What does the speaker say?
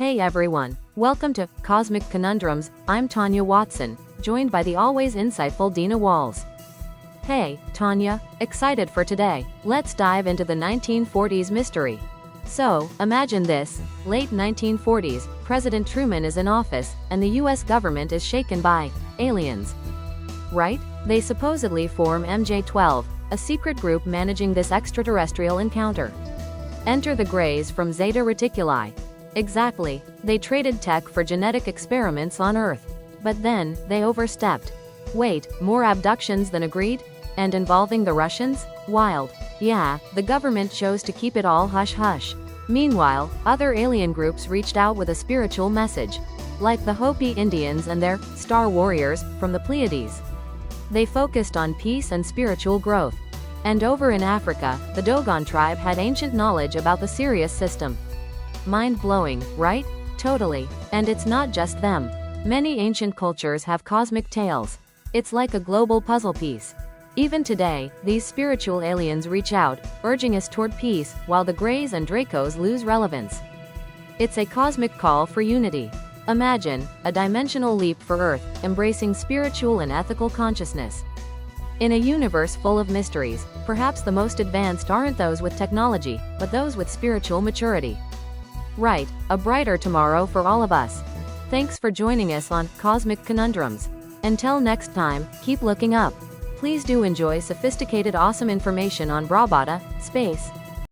Hey everyone, welcome to Cosmic Conundrums. I'm Tanya Watson, joined by the always insightful Dina Walls. Hey, Tanya, excited for today? Let's dive into the 1940s mystery. So, imagine this, late 1940s, President Truman is in office, and the US government is shaken by aliens. Right? They supposedly form MJ-12, a secret group managing this extraterrestrial encounter. Enter the Grays from Zeta Reticuli. Exactly, they traded tech for genetic experiments on Earth. But then, they overstepped. Wait, more abductions than agreed? And involving the Russians? Wild. Yeah, the government chose to keep it all hush-hush. Meanwhile, other alien groups reached out with a spiritual message. Like the Hopi Indians and their star warriors from the Pleiades. They focused on peace and spiritual growth. And over in Africa, the Dogon tribe had ancient knowledge about the Sirius system. Mind-blowing, right? Totally. And it's not just them. Many ancient cultures have cosmic tales. It's like a global puzzle piece. Even today, these spiritual aliens reach out, urging us toward peace, while the Grays and Dracos lose relevance. It's a cosmic call for unity. Imagine, a dimensional leap for Earth, embracing spiritual and ethical consciousness. In a universe full of mysteries, perhaps the most advanced aren't those with technology, but those with spiritual maturity. Right, a brighter tomorrow for all of us. Thanks for joining us on Cosmic Conundrums. Until next time, keep looking up. Please do enjoy sophisticated awesome information on Brahbata, space,